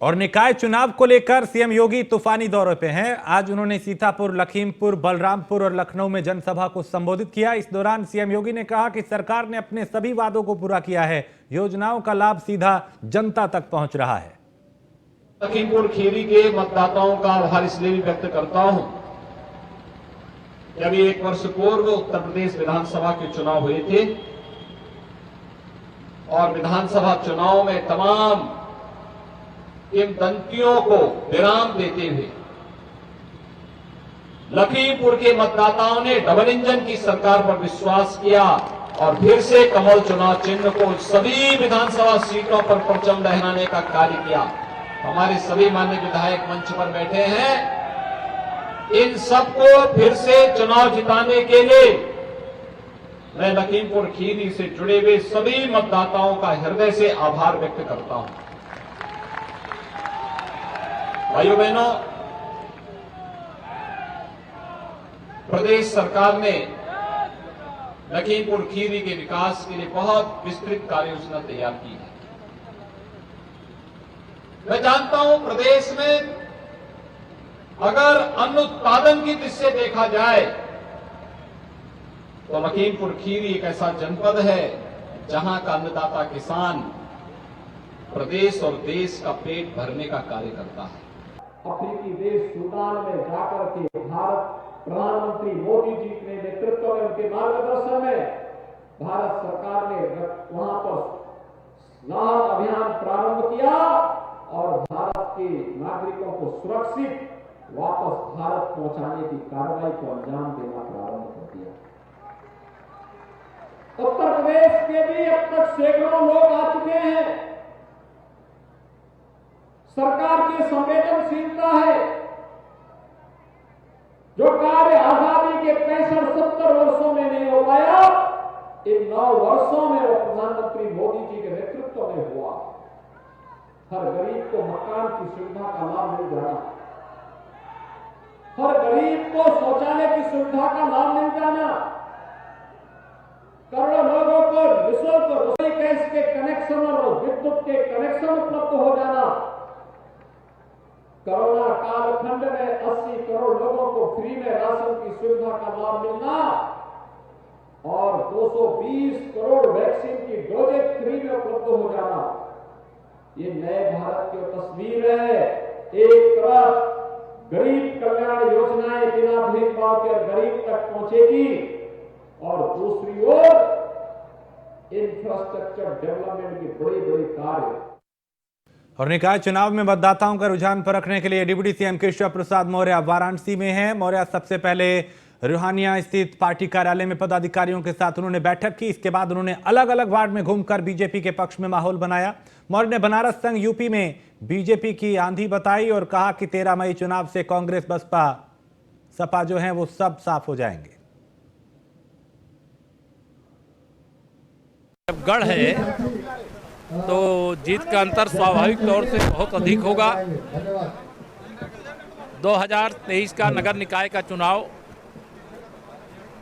और निकाय चुनाव को लेकर सीएम योगी तूफानी दौरे पे हैं। आज उन्होंने सीतापुर, लखीमपुर, बलरामपुर और लखनऊ में जनसभा को संबोधित किया। इस दौरान सीएम योगी ने कहा कि सरकार ने अपने सभी वादों को पूरा किया है, योजनाओं का लाभ सीधा जनता तक पहुंच रहा है। लखीमपुर खीरी के मतदाताओं का आभार इसलिए भी व्यक्त करता हूं, जब 1 वर्ष पूर्व उत्तर प्रदेश विधानसभा के चुनाव हुए थे और विधानसभा चुनाव में तमाम किंवदंतियों को विराम देते हुए लखीमपुर के मतदाताओं ने डबल इंजन की सरकार पर विश्वास किया और फिर से कमल चुनाव चिन्ह को सभी विधानसभा सीटों पर परचम लहराने का कार्य किया। हमारे सभी माननीय विधायक मंच पर बैठे हैं, इन सबको फिर से चुनाव जिताने के लिए मैं लखीमपुर खीरी से जुड़े हुए सभी मतदाताओं का हृदय से आभार व्यक्त करता हूं। भाइयों बहनों, प्रदेश सरकार ने लखीमपुर खीरी के विकास के लिए बहुत विस्तृत कार्य योजना तैयार की है। मैं जानता हूं प्रदेश में अगर अन्न उत्पादन की दृष्टि से देखा जाए तो लखीमपुर खीरी एक ऐसा जनपद है जहां का अन्नदाता किसान प्रदेश और देश का पेट भरने का कार्य करता है। अफ्रीकी देश सूडान में जाकर के भारत प्रधानमंत्री मोदी जी के नेतृत्व में, उनके मार्गदर्शन में भारत सरकार ने वहां पर नाहक अभियान प्रारंभ किया और भारत के नागरिकों को सुरक्षित वापस भारत पहुंचाने की कार्रवाई को अंजाम देना प्रारंभ कर दिया। उत्तर प्रदेश के भी अब तक सैकड़ों लोग आ चुके हैं। सरकार की संवेदनशीलता है, जो कार्य आजादी के 65-70 वर्षों में नहीं हो पाया, इन 9 वर्षों में वो प्रधानमंत्री मोदी जी के नेतृत्व में हुआ। हर गरीब को मकान की सुविधा का लाभ मिल जाना, हर गरीब को शौचालय की सुविधा का लाभ मिल जाना, करोड़ों लोगों को निःशुल्क रसोई गैस के कनेक्शन और विद्युत के कनेक्शन उपलब्ध हो जाना, कोरोना कालखंड में 80 करोड़ लोगों को फ्री में राशन की सुविधा का लाभ मिलना और 220 करोड़ वैक्सीन की डोजेज फ्री में उपलब्ध हो जाना, ये नए भारत की तस्वीर है। एक तरफ गरीब कल्याण योजनाएं बिना भेदभाव के गरीब तक पहुंचेगी और दूसरी ओर इंफ्रास्ट्रक्चर डेवलपमेंट की बड़ी बड़ी कार्य। और निकाय चुनाव में मतदाताओं का रुझान परखने के लिए डिप्टी सीएम केशव प्रसाद मौर्य वाराणसी में हैं। मौर्य सबसे पहले रुहानिया स्थित पार्टी कार्यालय में पदाधिकारियों के साथ उन्होंने बैठक की। इसके बाद उन्होंने अलग अलग वार्ड में घूमकर बीजेपी के पक्ष में माहौल बनाया। मौर्य ने बनारस संग यूपी में बीजेपी की आंधी बताई और कहा कि 13 मई चुनाव से कांग्रेस, बसपा, सपा जो हैं वो सब साफ हो जाएंगे। जब गढ़ है तो जीत का अंतर स्वाभाविक तौर से बहुत अधिक होगा। 2023 का नगर निकाय का चुनाव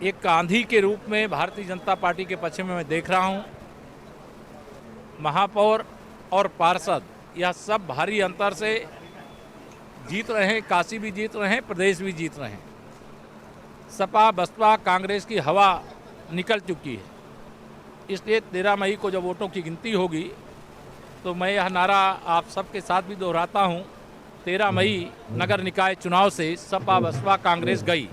एक आंधी के रूप में भारतीय जनता पार्टी के पक्ष में मैं देख रहा हूं। महापौर और पार्षद यह सब भारी अंतर से जीत रहे हैं। काशी भी जीत रहे हैं, प्रदेश भी जीत रहे हैं। सपा, बसपा, कांग्रेस की हवा निकल चुकी है। इसलिए 13 मई को जब वोटों की गिनती होगी तो मैं यह नारा आप सबके साथ भी दोहराता हूं, 13 मई नगर निकाय चुनाव से सपा, बसपा, कांग्रेस गई।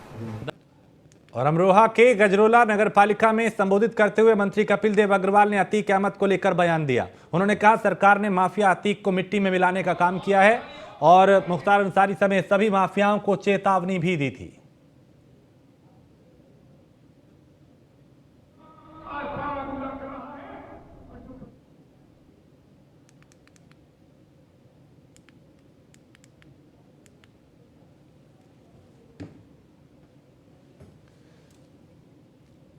और अमरोहा के गजरोला नगर पालिका में संबोधित करते हुए मंत्री कपिल देव अग्रवाल ने अतीक अहमद को लेकर बयान दिया। उन्होंने कहा सरकार ने माफिया अतीक को मिट्टी में मिलाने का काम किया है और मुख्तार अंसारी समेत सभी माफियाओं को चेतावनी भी दी थी।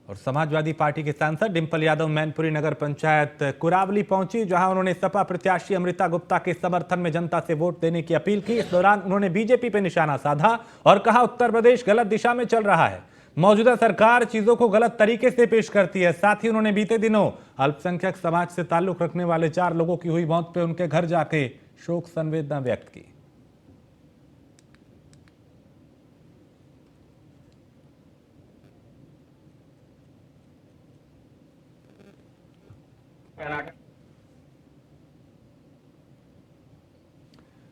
और समाजवादी पार्टी के सांसद डिंपल यादव मैनपुरी नगर पंचायत कुरावली पहुंची, जहां उन्होंने सपा प्रत्याशी अमृता गुप्ता के समर्थन में जनता से वोट देने की अपील की। इस दौरान उन्होंने बीजेपी पर निशाना साधा और कहा उत्तर प्रदेश गलत दिशा में चल रहा है, मौजूदा सरकार चीजों को गलत तरीके से पेश करती है। साथ ही उन्होंने बीते दिनों अल्पसंख्यक समाज से ताल्लुक रखने वाले 4 लोगों की हुई मौत पर उनके घर जाके शोक संवेदना व्यक्त की।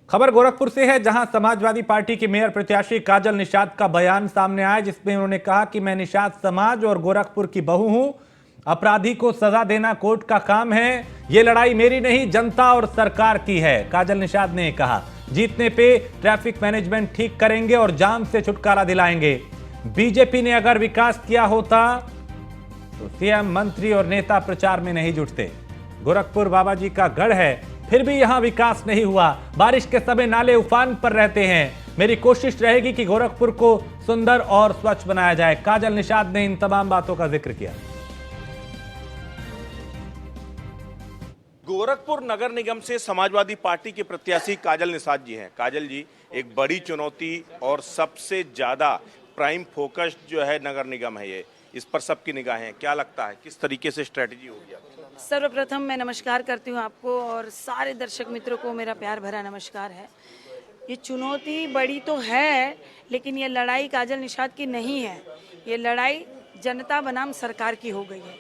खबर गोरखपुर से है, जहां समाजवादी पार्टी की मेयर प्रत्याशी काजल निषाद का बयान सामने आया, जिसमें उन्होंने कहा कि मैं निषाद समाज और गोरखपुर की बहू हूं। अपराधी को सजा देना कोर्ट का काम है। ये लड़ाई मेरी नहीं, जनता और सरकार की है। काजल निषाद ने कहा, जीतने पे ट्रैफिक मैनेजमेंट ठीक करेंगे और जाम से छुटकारा दिलाएंगे। बीजेपी ने अगर विकास किया होता तो सीएम, मंत्री और नेता प्रचार में नहीं जुटते। गोरखपुर बाबा जी का गढ़ है, फिर भी यहां विकास नहीं हुआ। बारिश के समय नाले उफान पर रहते हैं। मेरी कोशिश रहेगी कि गोरखपुर को सुंदर और स्वच्छ बनाया जाए। काजल निषाद ने इन तमाम बातों का जिक्र किया। गोरखपुर नगर निगम से समाजवादी पार्टी के प्रत्याशी काजल निषाद जी हैं। काजल जी, एक बड़ी चुनौती और सबसे ज्यादा प्राइम फोकस जो है नगर निगम है, ये इस पर सबकी निगाहें हैं। क्या लगता है किस तरीके से स्ट्रेटजी होगी आपकी? सर्वप्रथम मैं नमस्कार करती हूँ आपको और सारे दर्शक मित्रों को मेरा प्यार भरा नमस्कार है। ये चुनौती बड़ी तो है, लेकिन ये लड़ाई काजल निषाद की नहीं है। ये लड़ाई जनता बनाम सरकार की हो गई है।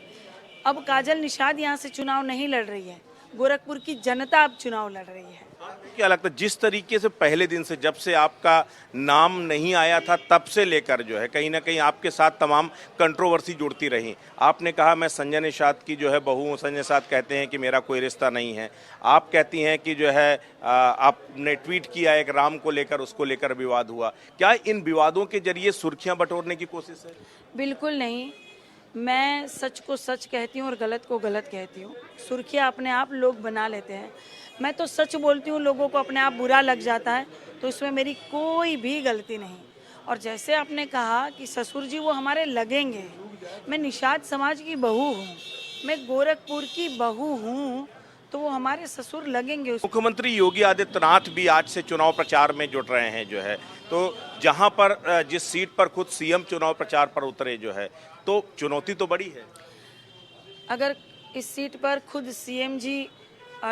अब काजल निषाद यहाँ से चुनाव नहीं लड़ रही है, गोरखपुर की जनता अब चुनाव लड़ रही है। क्या लगता है जिस तरीके से पहले दिन से, जब से आपका नाम नहीं आया था तब से लेकर जो है कहीं ना कहीं आपके साथ तमाम कंट्रोवर्सी जुड़ती रही। आपने कहा मैं संजय निषाद की जो है बहू हूं, संजय निषाद कहते हैं कि मेरा कोई रिश्ता नहीं है। आप कहती हैं कि जो है आपने ट्वीट किया एक राम को लेकर, उसको लेकर विवाद हुआ। क्या इन विवादों के जरिए सुर्खियां बटोरने की कोशिश है? बिल्कुल नहीं, मैं सच को सच कहती हूँ और गलत को गलत कहती हूँ। सुर्खियाँ अपने आप लोग बना लेते हैं। मैं तो सच बोलती हूँ, लोगों को अपने आप बुरा लग जाता है, तो इसमें मेरी कोई भी गलती नहीं। और जैसे आपने कहा कि ससुर जी वो हमारे लगेंगे, मैं निषाद समाज की बहू हूँ, मैं गोरखपुर की बहू हूँ, तो वो हमारे ससुर लगेंगे। मुख्यमंत्री योगी आदित्यनाथ भी आज से चुनाव प्रचार में जुट रहे हैं जो है, तो जहां पर जिस सीट पर खुद सीएम चुनाव प्रचार पर उतरे जो है, तो चुनौती तो बड़ी है। अगर इस सीट पर खुद सीएम जी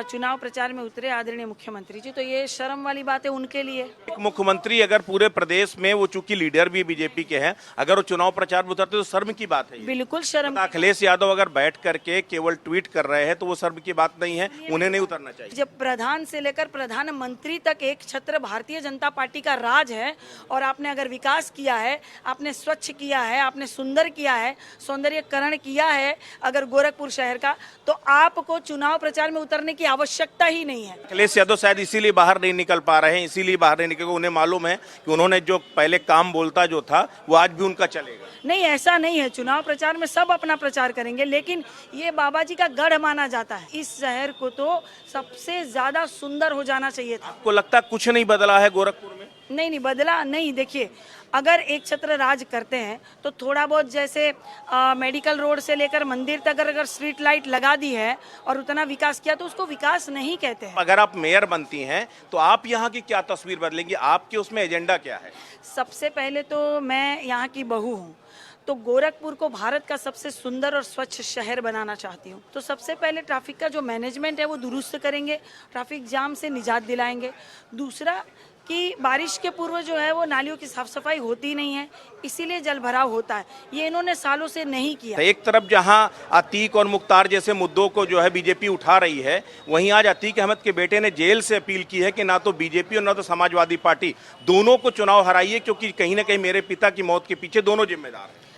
चुनाव प्रचार में उतरे, आदरणीय मुख्यमंत्री जी, तो ये शर्म वाली बात है उनके लिए। एक मुख्यमंत्री अगर पूरे प्रदेश में, वो चूंकि लीडर भी बीजेपी के हैं, अगर वो चुनाव प्रचार में उतरते तो शर्म की बात है ये। बिल्कुल शर्म। अखिलेश यादव अगर बैठ करके केवल ट्वीट कर रहे हैं तो वो शर्म की बात नहीं है, उन्हें नहीं उतरना चाहिए। जब प्रधान से लेकर प्रधानमंत्री तक एक छत्र भारतीय जनता पार्टी का राज है, और आपने अगर विकास किया है, आपने स्वच्छ किया है, आपने सुंदर किया है, सौंदर्यकरण किया है अगर गोरखपुर शहर का, तो आपको चुनाव प्रचार में उतरने की आवश्यकता ही नहीं है। अखिलेश यादव शायद इसीलिए बाहर नहीं निकल पा रहे हैं, इसीलिए बाहर नहीं निकल, उन्हें मालूम है कि उन्होंने जो पहले काम बोलता जो था वो आज भी उनका चलेगा। नहीं, ऐसा नहीं है। चुनाव प्रचार में सब अपना प्रचार करेंगे, लेकिन ये बाबा जी का गढ़ माना जाता है। इस शहर को तो सबसे ज्यादा सुंदर हो जाना चाहिए था। आपको लगता है कुछ नहीं बदला है गोरखपुर में? नहीं, बदला नहीं। देखिए, अगर एक छत्र राज करते हैं तो थोड़ा बहुत, जैसे मेडिकल रोड से लेकर मंदिर तक अगर स्ट्रीट लाइट लगा दी है और उतना विकास किया, तो उसको विकास नहीं कहते हैं। अगर आप मेयर बनती हैं तो आप यहाँ की क्या तस्वीर बदलेंगी? आपके उसमें एजेंडा क्या है? सबसे पहले तो मैं यहाँ की बहू हूँ, तो गोरखपुर को भारत का सबसे सुंदर और स्वच्छ शहर बनाना चाहती हूँ। तो सबसे पहले ट्रैफिक का जो मैनेजमेंट है वो दुरुस्त करेंगे, ट्रैफिक जाम से निजात दिलाएंगे। दूसरा कि बारिश के पूर्व जो है वो नालियों की साफ सफाई होती नहीं है, इसीलिए जल भराव होता है। ये इन्होंने सालों से नहीं किया। एक तरफ जहां अतीक और मुख्तार जैसे मुद्दों को जो है बीजेपी उठा रही है, वहीं आज अतीक अहमद के बेटे ने जेल से अपील की है कि ना तो बीजेपी और ना तो समाजवादी पार्टी दोनों को चुनाव हराइए, क्योंकि कहीं ना कहीं मेरे पिता की मौत के पीछे दोनों जिम्मेदार हैं।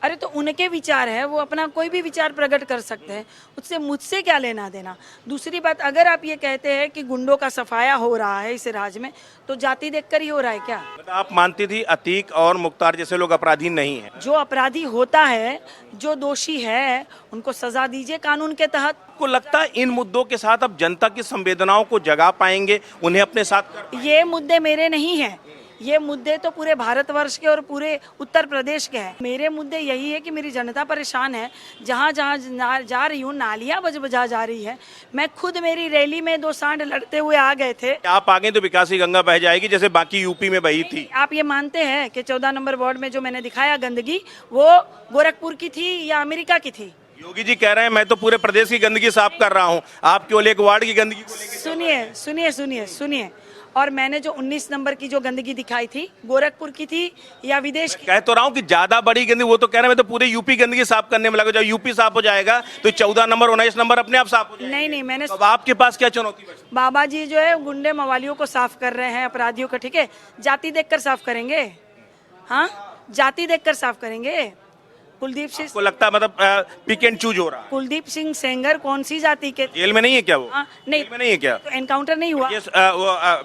अरे तो उनके विचार है, वो अपना कोई भी विचार प्रकट कर सकते हैं, उससे मुझसे क्या लेना देना। दूसरी बात, अगर आप ये कहते हैं कि गुंडों का सफाया हो रहा है इस राज्य में, तो जाति देखकर ही हो रहा है क्या? आप मानती थी अतीक और मुख्तार जैसे लोग अपराधी नहीं हैं? जो अपराधी होता है, जो दोषी है, उनको सजा दीजिए कानून के तहत। आपको लगता है इन मुद्दों के साथ अब जनता की संवेदनाओं को जगा पाएंगे, उन्हें अपने साथ कर पाएंगे? ये मुद्दे मेरे नहीं हैं, ये मुद्दे तो पूरे भारतवर्ष के और पूरे उत्तर प्रदेश के हैं। मेरे मुद्दे यही है कि मेरी जनता परेशान है, जहाँ जहाँ जा रही हूँ नालियाँ बजा जा रही है। मैं खुद, मेरी रैली में 2 सांड लड़ते हुए आ गए थे। आप आगे तो विकास की गंगा बह जाएगी जैसे बाकी यूपी में बही थी। आप ये मानते हैं कि 14 नंबर वार्ड में जो मैंने दिखाया गंदगी, वो गोरखपुर की थी या अमेरिका की थी? योगी जी कह रहे हैं मैं तो पूरे प्रदेश की गंदगी साफ कर रहा हूं, आप केवल एक वार्ड की गंदगी को लेकर। सुनिए सुनिए सुनिए सुनिए, और मैंने जो 19 नंबर की जो गंदगी दिखाई थी गोरखपुर की थी या विदेश की? कह तो रहा हूं कि ज्यादा बड़ी गंदगी, वो तो कह रहे हैं मैं तो पूरे यूपी गंदगी साफ करने में लगा। जब यूपी साफ हो जाएगा तो 14 नंबर 19 नंबर अपने आप साफ हो जाएगा। नहीं मैंने अब आपके पास क्या चुनौती बची? बाबा जी जो है गुंडे मवालियों को साफ कर रहे हैं, अपराधियों को, ठीक है? जाति देखकर साफ करेंगे? हाँ, जाति देखकर साफ करेंगे? कुलदीप सिंह, आपको लगता है मतलब पिक एंड चूज हो रहा है? कुलदीप सिंह सेंगर कौन सी जाति के? जेल में नहीं है क्या वो? नहीं, जेल में नहीं है क्या? तो एनकाउंटर नहीं हुआ? ये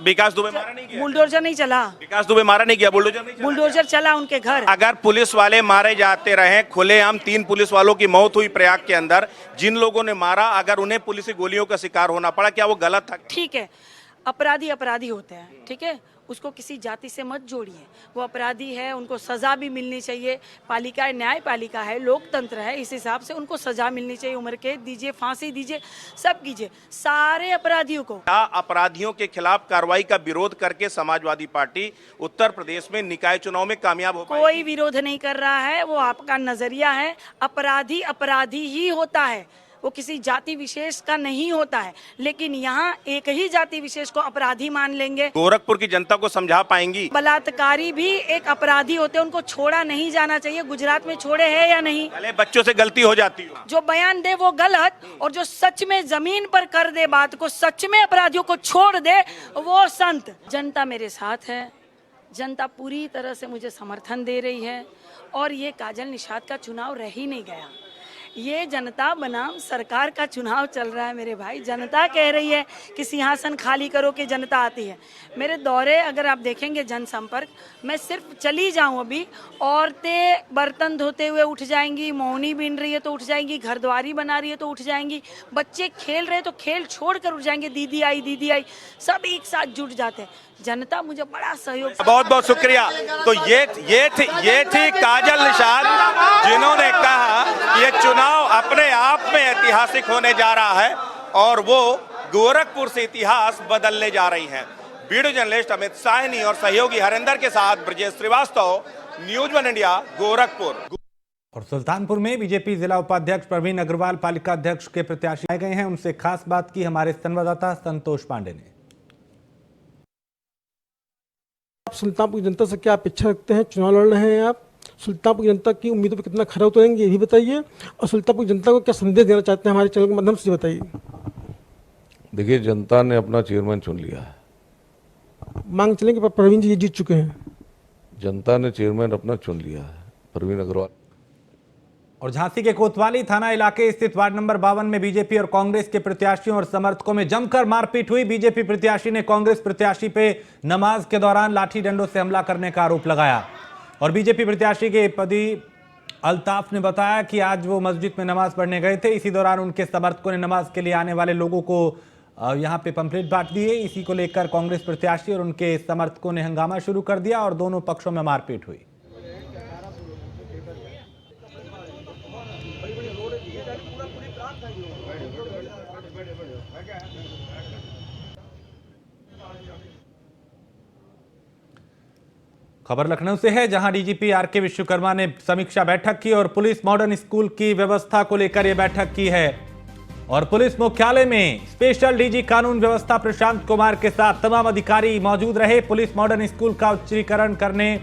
विकास दुबे मारा नहीं गया? बुलडोजर नहीं चला? विकास दुबे मारा नहीं गया, बुलडोजर नहीं चला? बुलडोजर चला उनके घर। अगर पुलिस वाले मारे जाते रहे, खुलेआम 3 पुलिस वालों की मौत हुई प्रयाग के अंदर, जिन लोगों ने मारा अगर उन्हें पुलिस गोलियों का शिकार होना पड़ा, क्या वो गलत था? ठीक है, अपराधी अपराधी होते हैं, ठीक है? उसको किसी जाति से मत जोड़िए, वो अपराधी है, उनको सजा भी मिलनी चाहिए। पालिका है, न्यायपालिका है, लोकतंत्र है, इस हिसाब से उनको सजा मिलनी चाहिए, उम्र कैद दीजिए, फांसी दीजिए, सब कीजिए सारे अपराधियों को। क्या अपराधियों के खिलाफ कार्रवाई का विरोध करके समाजवादी पार्टी उत्तर प्रदेश में निकाय चुनाव में कामयाब हो पाएगी? कोई विरोध नहीं कर रहा है, वो आपका नजरिया है। अपराधी अपराधी ही होता है, वो किसी जाति विशेष का नहीं होता है। लेकिन यहाँ एक ही जाति विशेष को अपराधी मान लेंगे। गोरखपुर की जनता को समझा पाएंगी? बलात्कारी भी एक अपराधी होते हैं, उनको छोड़ा नहीं जाना चाहिए। गुजरात में छोड़े हैं या नहीं? भले बच्चों से गलती हो जाती हो। जो बयान दे वो गलत, और जो सच में जमीन पर कर दे बात को, सच में अपराधियों को छोड़ दे, वो संत। जनता मेरे साथ है, जनता पूरी तरह से मुझे समर्थन दे रही है, और ये काजल निषाद का चुनाव रह ही नहीं गया। ये जनता बनाम सरकार का चुनाव चल रहा है मेरे भाई। जनता कह रही है कि सिंहासन खाली करो, कि जनता आती है। मेरे दौरे अगर आप देखेंगे जनसंपर्क, मैं सिर्फ चली जाऊं अभी, औरतें बर्तन धोते हुए उठ जाएंगी, मौनी बीन रही है तो उठ जाएंगी, घरद्वारी बना रही है तो उठ जाएंगी, बच्चे खेल रहे तो खेल छोड़कर उठ जाएंगे, दीदी आई, सब एक साथ जुट जाते हैं। जनता मुझे बड़ा सहयोग। बहुत बहुत शुक्रिया। तो ये थी काजल निषाद, जिन्होंने कहा कि ये चुनाव अपने आप में ऐतिहासिक होने जा रहा है और वो गोरखपुर से इतिहास बदलने जा रही हैं। वीडियो जर्नलिस्ट अमित साहनी और सहयोगी हरिंदर के साथ ब्रजेश श्रीवास्तव, न्यूज़ 1 इंडिया, गोरखपुर। और सुल्तानपुर में बीजेपी जिला उपाध्यक्ष प्रवीण अग्रवाल पालिका अध्यक्ष के प्रत्याशी आए गए हैं। उनसे खास बात की हमारे संवाददाता संतोष पांडे ने। आप सुल्तानपुर की जनता से क्या अपेक्षा रखते हैं? चुनाव लड़ रहे हैं आप, सुल्तानपुर की जनता की उम्मीदों पर कितना खरा उतरेंगे ये भी बताइए, और सुल्तानपुर की जनता को क्या संदेश देना चाहते हैं हमारे चैनल के माध्यम से बताइए। देखिए, जनता ने अपना चेयरमैन चुन लिया है। मांग चलें कि प्रवीण जी ये जीत चुके हैं। जनता ने चेयरमैन अपना चुन लिया है, प्रवीण अग्रवाल। और झांसी के कोतवाली थाना इलाके स्थित वार्ड नंबर 52 में बीजेपी और कांग्रेस के प्रत्याशियों और समर्थकों में जमकर मारपीट हुई। बीजेपी प्रत्याशी ने कांग्रेस प्रत्याशी पे नमाज के दौरान लाठी डंडों से हमला करने का आरोप लगाया। और बीजेपी प्रत्याशी के पति अल्ताफ ने बताया कि आज वो मस्जिद में नमाज पढ़ने गए थे। इसी दौरान उनके समर्थकों ने नमाज के लिए आने वाले लोगों को यहां पे पंपलेट बांट दिए। इसी को लेकर कांग्रेस प्रत्याशी और उनके समर्थकों ने हंगामा शुरू कर दिया और दोनों पक्षों में मारपीट हुई। खबर लखनऊ से है, जहां डीजीपी आरके विश्वकर्मा ने समीक्षा बैठक की और पुलिस मॉडर्न स्कूल की व्यवस्था को लेकर यह बैठक की है। और पुलिस मुख्यालय में स्पेशल डीजी कानून व्यवस्था प्रशांत कुमार के साथ तमाम अधिकारी मौजूद रहे। पुलिस मॉडर्न स्कूल का उच्चीकरण करने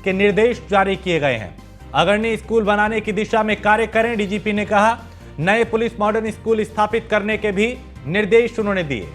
के निर्देश जारी किए गए हैं। अग्रणी स्कूल बनाने की दिशा में कार्य करें, डीजीपी ने कहा। नए पुलिस मॉडर्न स्कूल स्थापित करने के भी निर्देश उन्होंने दिए।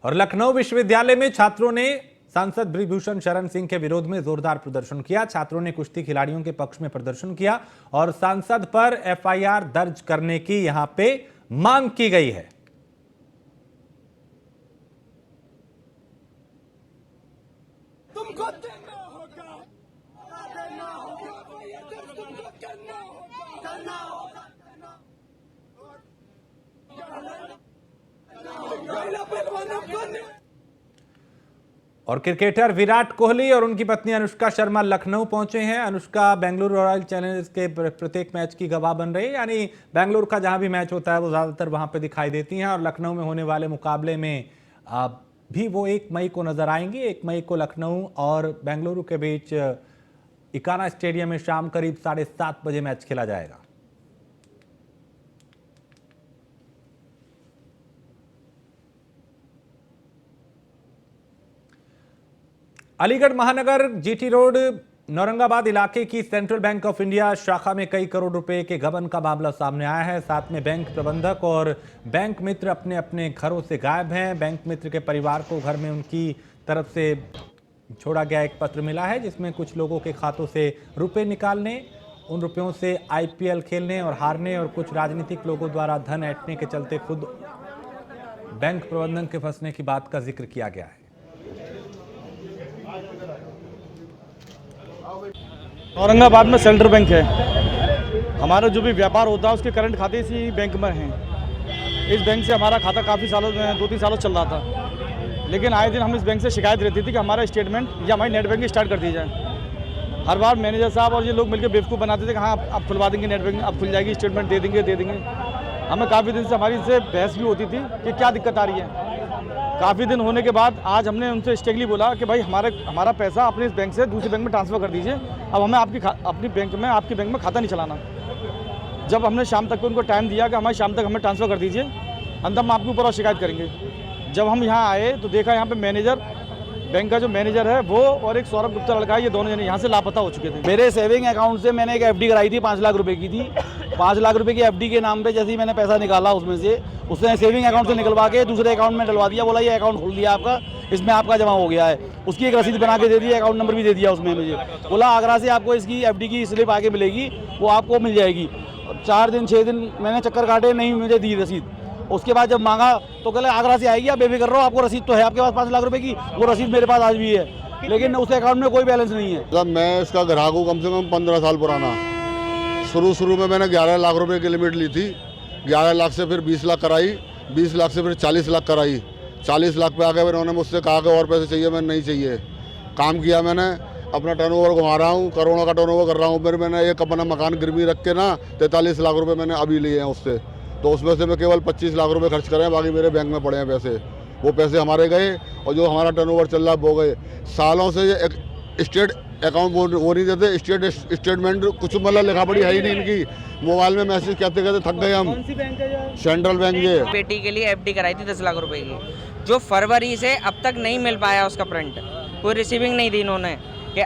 और लखनऊ विश्वविद्यालय में छात्रों ने सांसद ब्रिजभूषण शरण सिंह के विरोध में जोरदार प्रदर्शन किया। छात्रों ने कुश्ती खिलाड़ियों के पक्ष में प्रदर्शन किया और सांसद पर एफआईआर दर्ज करने की यहां पे मांग की गई है। और क्रिकेटर विराट कोहली और उनकी पत्नी अनुष्का शर्मा लखनऊ पहुंचे हैं। अनुष्का बेंगलुरु रॉयल चैलेंजर्स के प्रत्येक मैच की गवाह बन रही है, यानी बेंगलुरु का जहां भी मैच होता है वो ज़्यादातर वहां पे दिखाई देती हैं। और लखनऊ में होने वाले मुकाबले में भी वो 1 मई को नजर आएंगी। 1 मई को लखनऊ और बेंगलुरु के बीच इकाना स्टेडियम में शाम करीब 7:30 बजे मैच खेला जाएगा। अलीगढ़ महानगर जीटी रोड नौरंगाबाद इलाके की सेंट्रल बैंक ऑफ इंडिया शाखा में कई करोड़ रुपए के गबन का मामला सामने आया है। साथ में बैंक प्रबंधक और बैंक मित्र अपने अपने घरों से गायब हैं। बैंक मित्र के परिवार को घर में उनकी तरफ से छोड़ा गया एक पत्र मिला है, जिसमें कुछ लोगों के खातों से रुपए निकालने, उन रुपयों से IPL खेलने और हारने और कुछ राजनीतिक लोगों द्वारा धन ऐंठने के चलते खुद बैंक प्रबंधन के फंसने की बात का जिक्र किया गया है। औरंगाबाद में सेंट्रल बैंक है। हमारा जो भी व्यापार होता है उसके करंट खाते इसी बैंक में हैं। इस बैंक से हमारा खाता काफ़ी सालों 2-3 सालों चल रहा था, लेकिन आए दिन हम इस बैंक से शिकायत रहती थी कि हमारा स्टेटमेंट या हमारी नेट बैंकिंग स्टार्ट कर दी जाए। हर बार मैनेजर साहब और ये लोग मिलकर बेवकूफ़ बनाते थे कि हाँ अब खुलवा देंगे नेट बैंकिंग, अब खुल जाएगी, स्टेटमेंट दे देंगे। हमें काफ़ी दिन से हमारी इनसे बहस भी होती थी कि क्या दिक्कत आ रही है। काफ़ी दिन होने के बाद आज हमने उनसे स्ट्रिक्टली बोला कि भाई हमारा पैसा अपने इस बैंक से दूसरे बैंक में ट्रांसफ़र कर दीजिए। अब हमें आपकी बैंक में खाता नहीं चलाना। जब हमने शाम तक उनको टाइम दिया कि हमारी शाम तक हमें ट्रांसफ़र कर दीजिए, अंत हम आपके ऊपर और शिकायत करेंगे। जब हम यहाँ आए तो देखा यहाँ पे बैंक का जो मैनेजर है वो और एक सौरभ गुप्ता लड़का है, ये दोनों जने यहाँ से लापता हो चुके थे। मेरे सेविंग अकाउंट से मैंने एक FD कराई थी 5 लाख रुपए की थी। 5 लाख रुपए की FD के नाम पे जैसे ही मैंने पैसा निकाला उसने सेविंग अकाउंट से निकलवा के दूसरे अकाउंट में डलवा दिया। बोला ये अकाउंट खोल दिया आपका, इसमें आपका जमा हो गया है। उसकी एक रसीद बना के दे दी, अकाउंट नंबर भी दे दिया उसमें मुझे। बोला आगरा से आपको इसकी FD की स्लिप आगे मिलेगी, वो आपको मिल जाएगी। 4 दिन 6 दिन मैंने चक्कर काटे, नहीं मुझे दी रसीद। उसके बाद जब मांगा तो कहले आगरा से आएगी, आप बेफिक्र रहो, आपको रसीद तो है आपके पास 5 लाख रुपए की। वो रसीद मेरे पास आज भी है, लेकिन उस अकाउंट में कोई बैलेंस नहीं है। मतलब मैं इसका ग्राहक हूँ कम से कम 15 साल पुराना। शुरू में मैंने 11 लाख रुपए की लिमिट ली थी। 11 लाख से फिर 20 लाख कराई, 20 लाख से फिर 40 लाख कराई। 40 लाख पे आके फिर उन्होंने मुझसे कहा कि और पैसे चाहिए, मैंने नहीं चाहिए। काम किया मैंने, अपना टर्नओवर घुमा रहा हूँ, करोड़ों का टर्नओवर कर रहा हूँ। फिर मैंने एक अपना मकान गिरवी रख के ना 43 लाख रुपए मैंने अभी लिए हैं उससे। तो उसमें से मैं केवल 25 लाख रुपए खर्च करे हैं, बाकी मेरे बैंक में पड़े हैं पैसे। वो पैसे हमारे गए और जो हमारा टर्नओवर चल रहा है वो गए। सालों से ये स्टेट अकाउंट वो नहीं देते, स्टेटमेंट कुछ मतलब लिखा पड़ी है ही नहीं इनकी। मोबाइल में मैसेज कहते थक गए हम। सेंट्रल बैंक ये बेटी के लिए FD कराई थी 10 लाख रुपए की, जो फरवरी से अब तक नहीं मिल पाया उसका प्रिंट। कोई रिसीविंग नहीं दी इन्होंने कि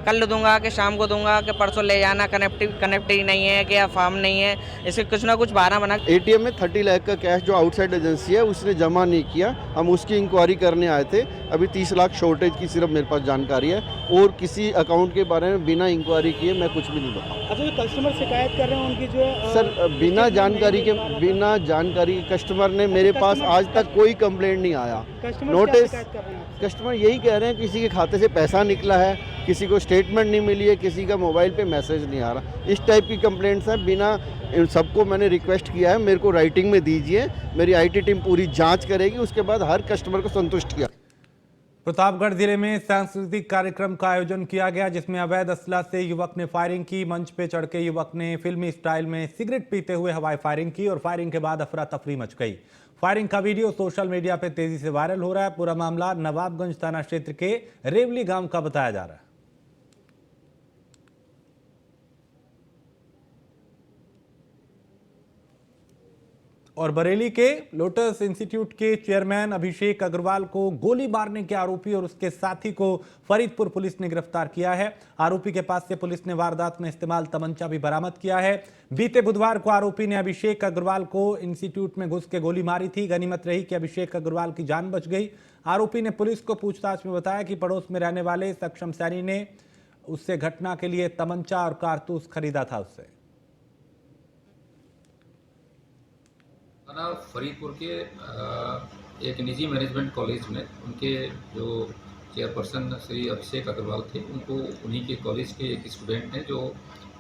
कल दूंगा, कि शाम को दूंगा, कि परसों ले जाना, कनेक्टिव नहीं है, कि फॉर्म नहीं है। इसके कुछ ना कुछ बहाना बना। ATM में 30 लाख का कैश जो आउटसाइड एजेंसी है उसने जमा नहीं किया, हम उसकी इंक्वायरी करने आए थे। अभी 30 लाख शॉर्टेज की सिर्फ मेरे पास जानकारी है, और किसी अकाउंट के बारे में बिना इंक्वायरी किए मैं कुछ भी नहीं बताऊँ। अच्छा, जो कस्टमर शिकायत कर रहे हैं उनकी जो सर बिना जानकारी कस्टमर ने मेरे पास आज तक कोई कंप्लेंट नहीं आया। नोटिस कस्टमर यही कह रहे हैं किसी के खाते से पैसा निकला है, किसी को स्टेटमेंट नहीं मिली है, किसी का मोबाइल पे मैसेज नहीं आ रहा। इस टाइप की कंप्लेंट्स हैं। बिना इन सबको मैंने रिक्वेस्ट किया है मेरे को राइटिंग में दीजिए, मेरी IT टीम पूरी जांच करेगी, उसके बाद हर कस्टमर को संतुष्ट किया। प्रतापगढ़ जिले में सांस्कृतिक कार्यक्रम का आयोजन किया गया, जिसमें अवैध असला से युवक ने फायरिंग की। मंच पे चढ़ के युवक ने फिल्मी स्टाइल में सिगरेट पीते हुए हवाई फायरिंग की और फायरिंग के बाद अफरा तफरी मच गई। फायरिंग का वीडियो सोशल मीडिया पे तेजी से वायरल हो रहा है। पूरा मामला नवाबगंज थाना क्षेत्र के रेवली गांव का बताया जा रहा है। और बरेली के लोटस इंस्टीट्यूट के चेयरमैन अभिषेक अग्रवाल को गोली मारने के आरोपी और उसके साथी को फरीदपुर पुलिस ने गिरफ्तार किया है। आरोपी के पास से पुलिस ने वारदात में इस्तेमाल तमंचा भी बरामद किया है। बीते बुधवार को आरोपी ने अभिषेक अग्रवाल को इंस्टीट्यूट में घुस के गोली मारी थी। गनीमत रही कि अभिषेक अग्रवाल की जान बच गई। आरोपी ने पुलिस को पूछताछ में बताया कि पड़ोस में रहने वाले सक्षम सैनी ने उससे घटना के लिए तमंचा और कारतूस खरीदा था। उससे फरीदपुर के एक निजी मैनेजमेंट कॉलेज में उनके जो चेयरपर्सन श्री अभिषेक अग्रवाल थे, उनको उन्हीं के कॉलेज के एक स्टूडेंट ने जो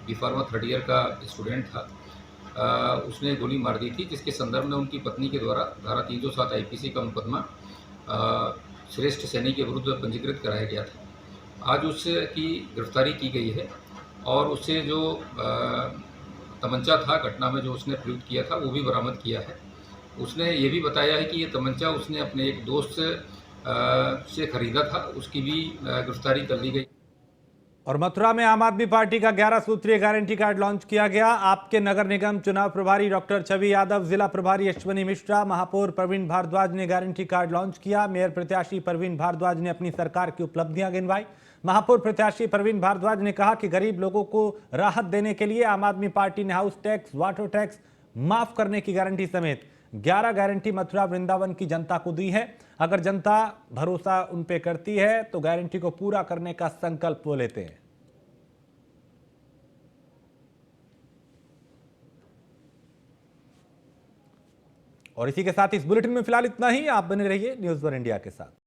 B.Pharma 3rd ईयर का स्टूडेंट था, उसने गोली मार दी थी, जिसके संदर्भ में उनकी पत्नी के द्वारा धारा 307 IPC का मुकदमा श्रेष्ठ सैनिक के विरुद्ध पंजीकृत कराया गया था। आज उसकी गिरफ्तारी की गई है और उससे जो तमंचा था घटना में जो उसने प्रयुक्त किया था वो भी बरामद किया है। उसने ये भी बताया है कि ये तमंचा उसने अपने एक दोस्त से खरीदा था, उसकी भी गिरफ्तारी कर ली गई। और मथुरा में आम आदमी पार्टी का 11 सूत्रीय गारंटी कार्ड लॉन्च किया गया। आपके नगर निगम चुनाव प्रभारी डॉक्टर छवि यादव, जिला प्रभारी अश्विनी मिश्रा, महापौर प्रवीण भारद्वाज ने गारंटी कार्ड लॉन्च किया। मेयर प्रत्याशी प्रवीण भारद्वाज ने अपनी सरकार की उपलब्धियां गिनवाई। महापौर प्रत्याशी प्रवीण भारद्वाज ने कहा कि गरीब लोगों को राहत देने के लिए आम आदमी पार्टी ने हाउस टैक्स, वाटर टैक्स माफ करने की गारंटी समेत 11 गारंटी मथुरा वृंदावन की जनता को दी है। अगर जनता भरोसा उन पे करती है तो गारंटी को पूरा करने का संकल्प वो लेते हैं। और इसी के साथ इस बुलेटिन में फिलहाल इतना ही। आप बने रहिए न्यूज़ वन इंडिया के साथ।